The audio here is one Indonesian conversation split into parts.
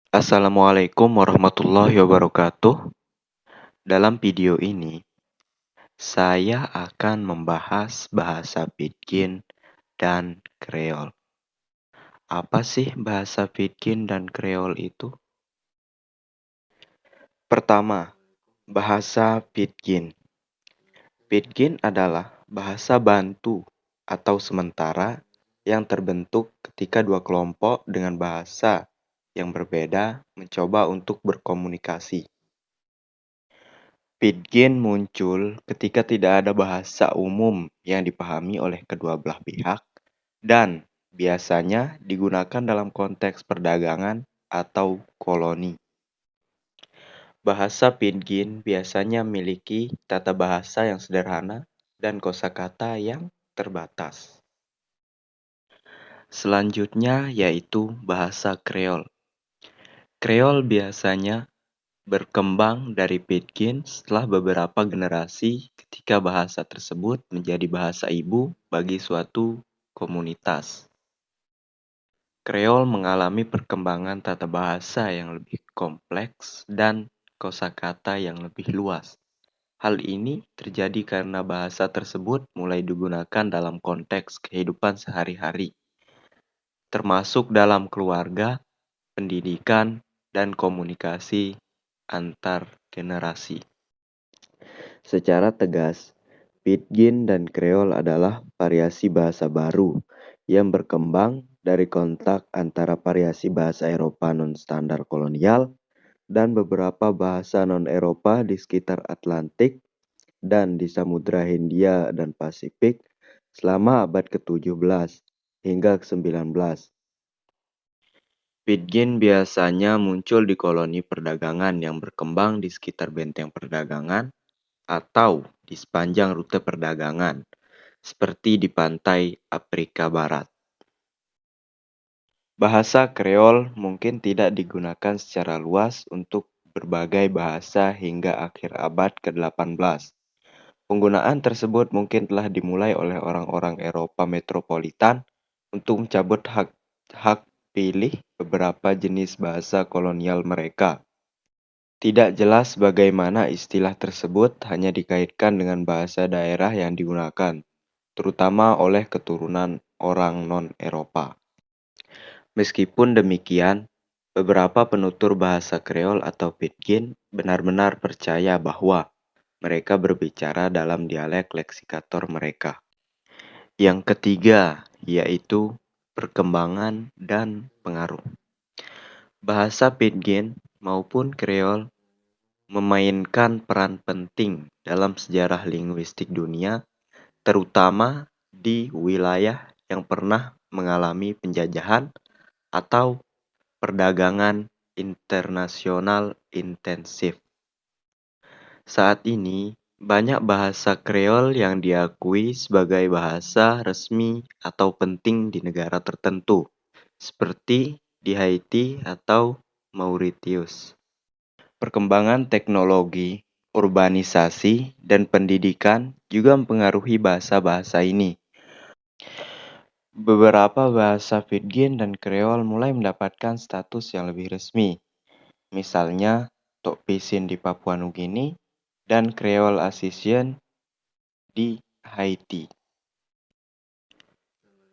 Assalamualaikum warahmatullahi wabarakatuh. Dalam video ini, saya akan membahas bahasa Pidgin dan Kreol. Apa sih bahasa Pidgin dan Kreol itu? Pertama, bahasa Pidgin. Pidgin adalah bahasa bantu atau sementara yang terbentuk ketika dua kelompok dengan bahasa yang berbeda mencoba untuk berkomunikasi. Pidgin muncul ketika tidak ada bahasa umum yang dipahami oleh kedua belah pihak dan biasanya digunakan dalam konteks perdagangan atau koloni. Bahasa Pidgin biasanya memiliki tata bahasa yang sederhana dan kosakata yang terbatas. Selanjutnya yaitu bahasa Kreol. Kreol biasanya berkembang dari Pidgin setelah beberapa generasi ketika bahasa tersebut menjadi bahasa ibu bagi suatu komunitas. Kreol mengalami perkembangan tata bahasa yang lebih kompleks dan kosakata yang lebih luas. Hal ini terjadi karena bahasa tersebut mulai digunakan dalam konteks kehidupan sehari-hari, termasuk dalam keluarga, pendidikan, dan komunikasi antar generasi. Secara tegas, Pidgin dan Kreol adalah variasi bahasa baru yang berkembang dari kontak antara variasi bahasa Eropa non-standar kolonial dan beberapa bahasa non-Eropa di sekitar Atlantik dan di Samudra Hindia dan Pasifik selama abad ke-17 hingga ke-19. Pidgin biasanya muncul di koloni perdagangan yang berkembang di sekitar benteng perdagangan atau di sepanjang rute perdagangan, seperti di pantai Afrika Barat. Bahasa Kreol mungkin tidak digunakan secara luas untuk berbagai bahasa hingga akhir abad ke-18. Penggunaan tersebut mungkin telah dimulai oleh orang-orang Eropa metropolitan untuk mencabut hak pilih beberapa jenis bahasa kolonial mereka. Tidak jelas bagaimana istilah tersebut hanya dikaitkan dengan bahasa daerah yang digunakan, terutama oleh keturunan orang non-Eropa. Meskipun demikian, beberapa penutur bahasa Kreol atau Pidgin benar-benar percaya bahwa mereka berbicara dalam dialek leksikator mereka. Yang ketiga, yaitu perkembangan dan pengaruh. Bahasa Pidgin maupun Kreol memainkan peran penting dalam sejarah linguistik dunia, terutama di wilayah yang pernah mengalami penjajahan atau perdagangan internasional intensif. Saat ini, banyak bahasa Kreol yang diakui sebagai bahasa resmi atau penting di negara tertentu, seperti di Haiti atau Mauritius. Perkembangan teknologi, urbanisasi, dan pendidikan juga mempengaruhi bahasa-bahasa ini. Beberapa bahasa Pidgin dan Kreol mulai mendapatkan status yang lebih resmi. Misalnya, Tok Pisin di Papua Nugini dan Creole Assisian di Haiti.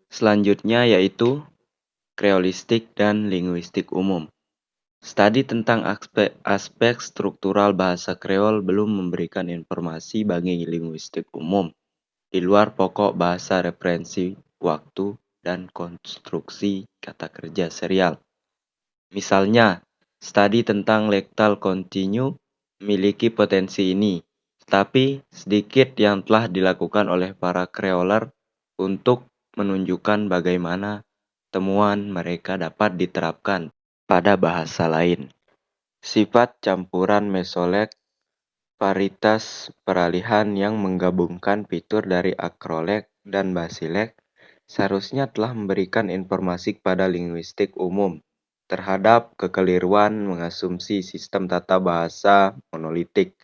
Selanjutnya yaitu kreolistik dan linguistik umum. Studi tentang aspek struktural bahasa Kreol belum memberikan informasi bagi linguistik umum, di luar pokok bahasa referensi waktu dan konstruksi kata kerja serial. Misalnya, studi tentang lektal kontinu memiliki potensi ini, tetapi sedikit yang telah dilakukan oleh para Kreoler untuk menunjukkan bagaimana temuan mereka dapat diterapkan pada bahasa lain. Sifat campuran mesolek, varietas peralihan yang menggabungkan fitur dari akrolek dan basilek seharusnya telah memberikan informasi kepada linguistik umum terhadap kekeliruan mengasumsi sistem tata bahasa monolitik.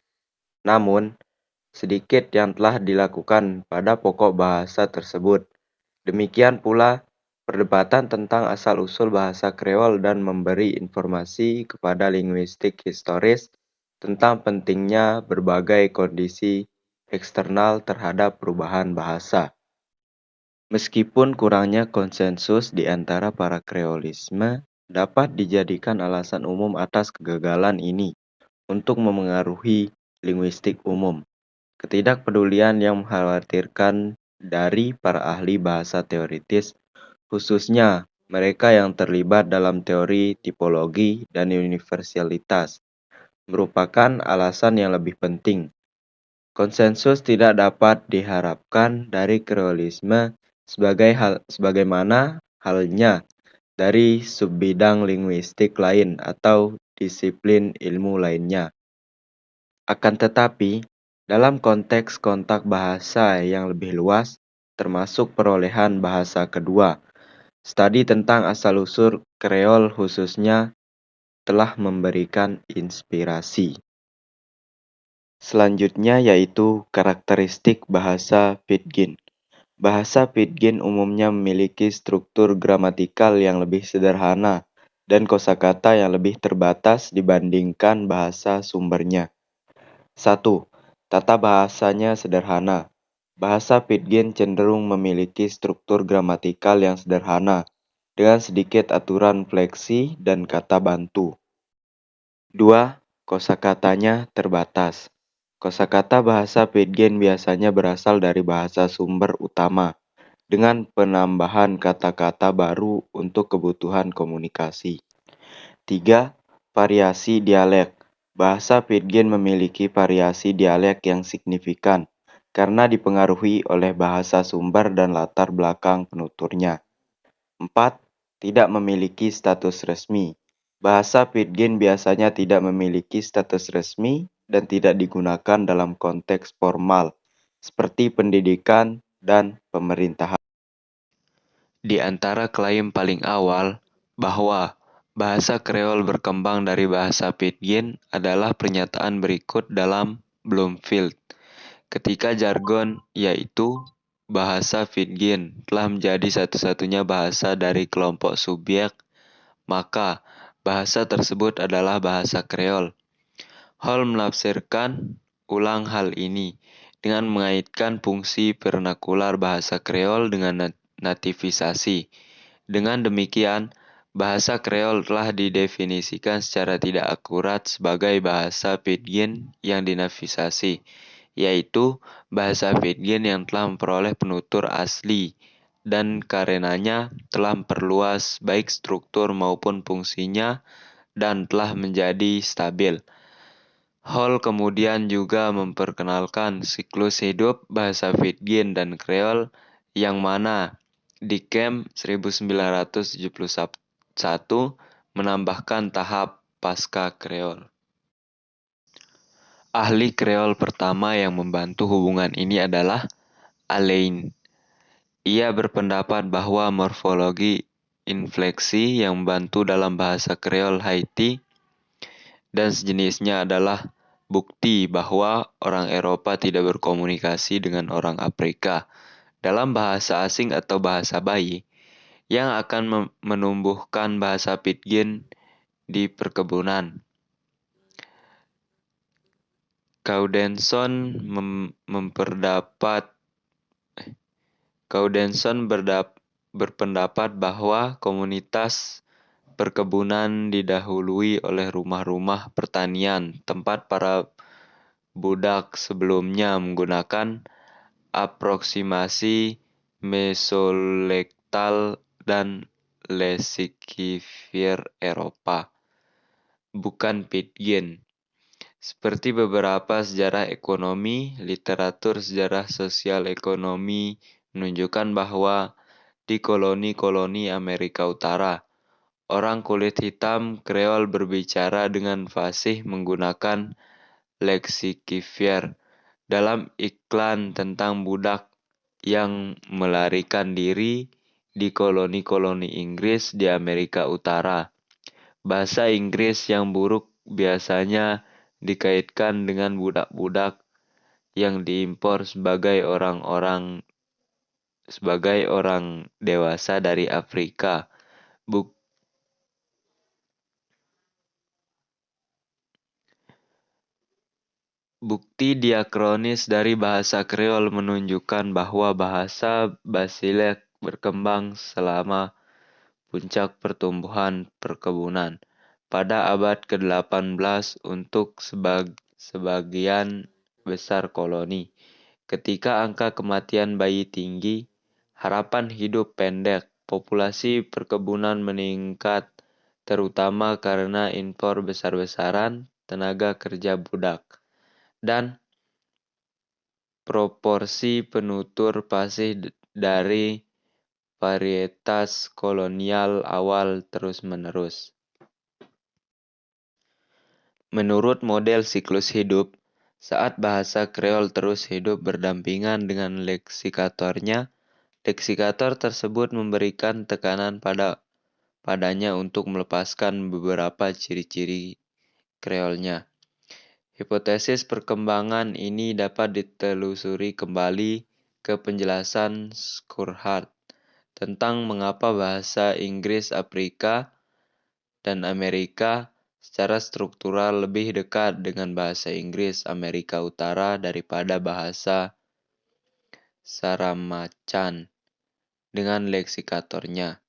Namun, sedikit yang telah dilakukan pada pokok bahasa tersebut. Demikian pula Perdebatan tentang asal-usul bahasa Kreol dan memberi informasi kepada linguistik historis tentang pentingnya berbagai kondisi eksternal terhadap perubahan bahasa. Meskipun kurangnya konsensus di antara para kreolisme dapat dijadikan alasan umum atas kegagalan ini untuk memengaruhi linguistik umum. Ketidakpedulian yang mengkhawatirkan dari para ahli bahasa teoritis, khususnya mereka yang terlibat dalam teori tipologi dan universalitas, merupakan alasan yang lebih penting. Konsensus tidak dapat diharapkan dari kreolisme sebagaimana halnya dari subbidang linguistik lain atau disiplin ilmu lainnya. Akan tetapi, dalam konteks kontak bahasa yang lebih luas, termasuk perolehan bahasa kedua, studi tentang asal-usul Kreol khususnya telah memberikan inspirasi. Selanjutnya yaitu karakteristik bahasa Pidgin. Bahasa Pidgin umumnya memiliki struktur gramatikal yang lebih sederhana dan kosakata yang lebih terbatas dibandingkan bahasa sumbernya. 1. Tata bahasanya sederhana. Bahasa Pidgin cenderung memiliki struktur gramatikal yang sederhana, dengan sedikit aturan fleksi dan kata bantu. 2. Kosakatanya terbatas. Kosakata bahasa Pidgin biasanya berasal dari bahasa sumber utama, dengan penambahan kata-kata baru untuk kebutuhan komunikasi. 3. Variasi dialek. Bahasa Pidgin memiliki variasi dialek yang signifikan karena dipengaruhi oleh bahasa sumber dan latar belakang penuturnya. 4. Tidak memiliki status resmi. Bahasa Pidgin biasanya tidak memiliki status resmi dan tidak digunakan dalam konteks formal, seperti pendidikan dan pemerintahan. Di antara klaim paling awal bahwa bahasa Kreol berkembang dari bahasa Pidgin adalah pernyataan berikut dalam Bloomfield. Ketika jargon, yaitu bahasa Pidgin, telah menjadi satu-satunya bahasa dari kelompok subjek, maka bahasa tersebut adalah bahasa Kreol. Hall menafsirkan ulang hal ini dengan mengaitkan fungsi vernakular bahasa Kreol dengan nativisasi. Dengan demikian, bahasa Kreol telah didefinisikan secara tidak akurat sebagai bahasa Pidgin yang dinafisasi, yaitu bahasa Pidgin yang telah memperoleh penutur asli dan karenanya telah memperluas baik struktur maupun fungsinya dan telah menjadi stabil. Hall kemudian juga memperkenalkan siklus hidup bahasa Pidgin dan Kreol yang mana di Camp 1971 menambahkan tahap pasca Kreol. Ahli Kreol pertama yang membantu hubungan ini adalah Alain. Ia berpendapat bahwa morfologi infleksi yang membantu dalam bahasa Kreol Haiti dan sejenisnya adalah bukti bahwa orang Eropa tidak berkomunikasi dengan orang Afrika dalam bahasa asing atau bahasa bayi yang akan menumbuhkan bahasa Pidgin di perkebunan. Caudenson berpendapat bahwa komunitas perkebunan didahului oleh rumah-rumah pertanian, tempat para budak sebelumnya menggunakan aproksimasi mesolektal dan Lesikivier Eropa, bukan Pidgin. Seperti beberapa sejarah ekonomi, literatur sejarah sosial ekonomi menunjukkan bahwa di koloni-koloni Amerika Utara, orang kulit hitam Kreol berbicara dengan fasih menggunakan Lexikivier. Dalam iklan tentang budak yang melarikan diri di koloni-koloni Inggris di Amerika Utara, bahasa Inggris yang buruk biasanya dikaitkan dengan budak-budak yang diimpor sebagai orang-orang sebagai orang dewasa dari Afrika. Buk- Bukti diakronis dari bahasa Kreol menunjukkan bahwa bahasa Basilek berkembang selama puncak pertumbuhan perkebunan pada abad ke-18 untuk sebagian besar koloni. Ketika angka kematian bayi tinggi, harapan hidup pendek, populasi perkebunan meningkat terutama karena impor besar-besaran tenaga kerja budak, dan proporsi penutur pasih dari varietas kolonial awal terus-menerus. Menurut model siklus hidup, saat bahasa Kreol terus hidup berdampingan dengan leksikatornya, leksikator tersebut memberikan tekanan padanya untuk melepaskan beberapa ciri-ciri Kreolnya. Hipotesis perkembangan ini dapat ditelusuri kembali ke penjelasan Schurhart tentang mengapa bahasa Inggris Afrika dan Amerika secara struktural lebih dekat dengan bahasa Inggris Amerika Utara daripada bahasa Saramacan dengan leksikatornya.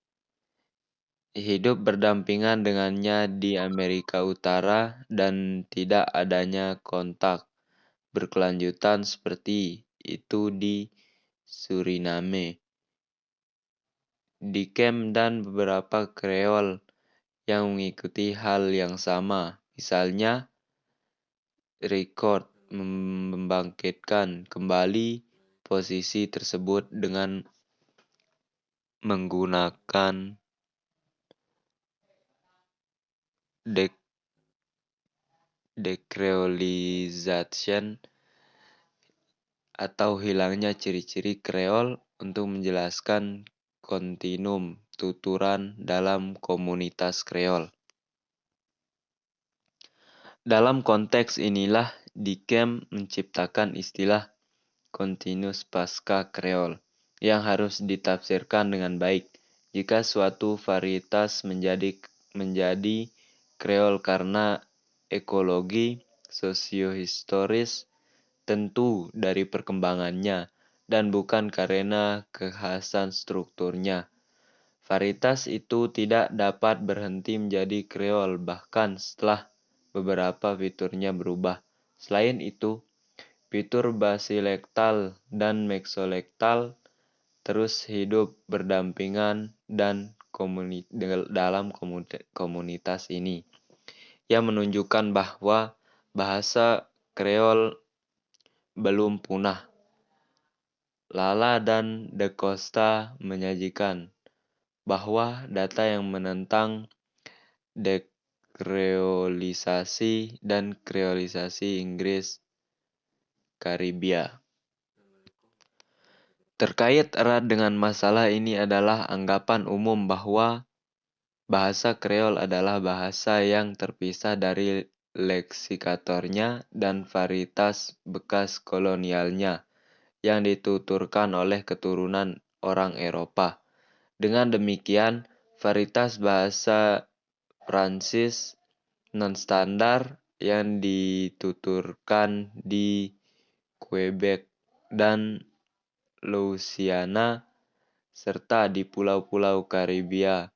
Hidup berdampingan dengannya di Amerika Utara dan tidak adanya kontak berkelanjutan seperti itu di Suriname, Dikem, dan beberapa Kreol yang mengikuti hal yang sama. Misalnya, Record membangkitkan kembali posisi tersebut dengan menggunakan dekreolisation atau hilangnya ciri-ciri Kreol untuk menjelaskan kontinum tuturan dalam komunitas Kreol. Dalam konteks inilah Dikem menciptakan istilah continuous pasca Kreol yang harus ditafsirkan dengan baik jika suatu varietas menjadi Kreol karena ekologi sosiohistoris tentu dari perkembangannya dan bukan karena kekhasan strukturnya. Varietas itu tidak dapat berhenti menjadi Kreol bahkan setelah beberapa fiturnya berubah. Selain itu, fitur basilektal dan meksolektal terus hidup berdampingan dan dalam komunitas ini, yang menunjukkan bahwa bahasa Kreol belum punah. Lala dan Da Costa menyajikan bahwa data yang menentang dekreolisasi dan kreolisasi Inggris Karibia. Terkait erat dengan masalah ini adalah anggapan umum bahwa bahasa Kreol adalah bahasa yang terpisah dari leksikatornya dan varietas bekas kolonialnya yang dituturkan oleh keturunan orang Eropa. Dengan demikian, varietas bahasa Prancis non-standar yang dituturkan di Quebec dan Louisiana serta di pulau-pulau Karibia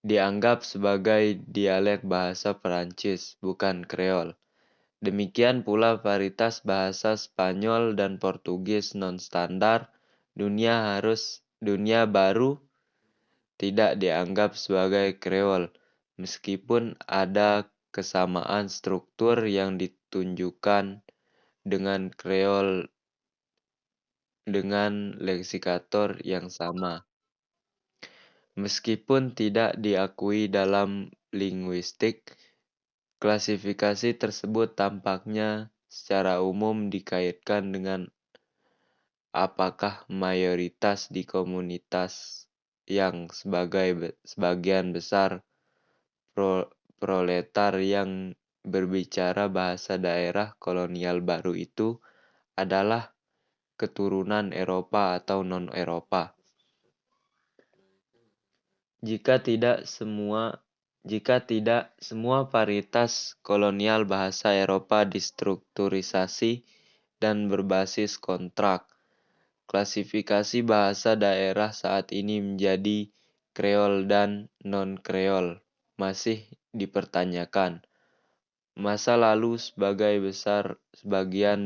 dianggap sebagai dialek bahasa Perancis, bukan Kreol. Demikian pula varietas bahasa Spanyol dan Portugis non-standar dunia baru tidak dianggap sebagai Kreol, meskipun ada kesamaan struktur yang ditunjukkan dengan Kreol dengan leksikator yang sama. Meskipun tidak diakui dalam linguistik, klasifikasi tersebut tampaknya secara umum dikaitkan dengan apakah mayoritas di komunitas yang sebagian besar proletar yang berbicara bahasa daerah kolonial baru itu adalah keturunan Eropa atau non-Eropa. Jika tidak semua varietas kolonial bahasa Eropa distrukturisasi dan berbasis kontrak. Klasifikasi bahasa daerah saat ini menjadi Kreol dan non-Kreol masih dipertanyakan. Masa lalu sebagian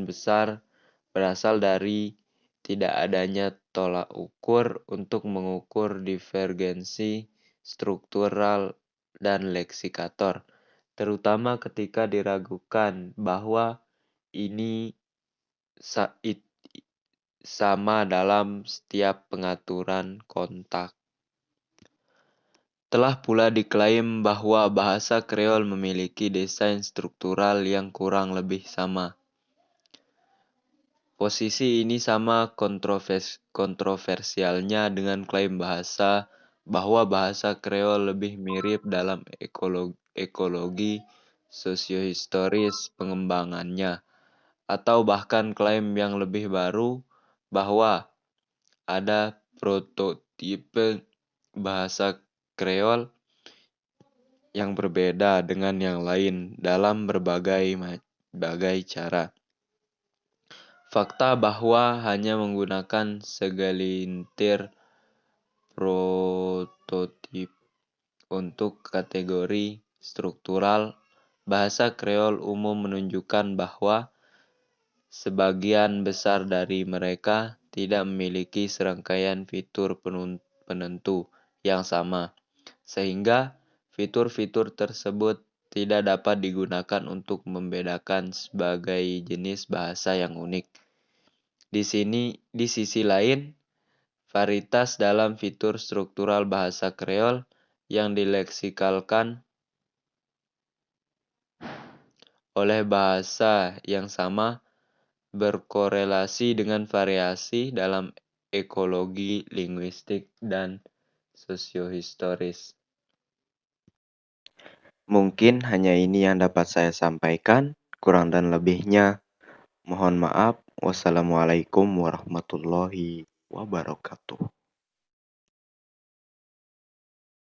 besar berasal dari tidak adanya tolak ukur untuk mengukur divergensi struktural dan leksikator, terutama ketika diragukan bahwa ini sama dalam setiap pengaturan kontak. Telah pula diklaim bahwa bahasa Kreol memiliki desain struktural yang kurang lebih sama. Posisi ini sama kontroversialnya dengan klaim bahwa bahasa Kreol lebih mirip dalam ekologi sosiohistoris pengembangannya, atau bahkan klaim yang lebih baru bahwa ada prototipe bahasa Kreol yang berbeda dengan yang lain dalam berbagai cara. Fakta bahwa hanya menggunakan segelintir prototip untuk kategori struktural bahasa Kreol umum menunjukkan bahwa sebagian besar dari mereka tidak memiliki serangkaian fitur penentu yang sama, sehingga fitur-fitur tersebut tidak dapat digunakan untuk membedakan sebagai jenis bahasa yang unik. Di sisi lain, varietas dalam fitur struktural bahasa Kreol yang dileksikalkan oleh bahasa yang sama berkorelasi dengan variasi dalam ekologi linguistik dan sosiohistoris. Mungkin hanya ini yang dapat saya sampaikan, kurang dan lebihnya mohon maaf. Wassalamualaikum warahmatullahi wabarakatuh.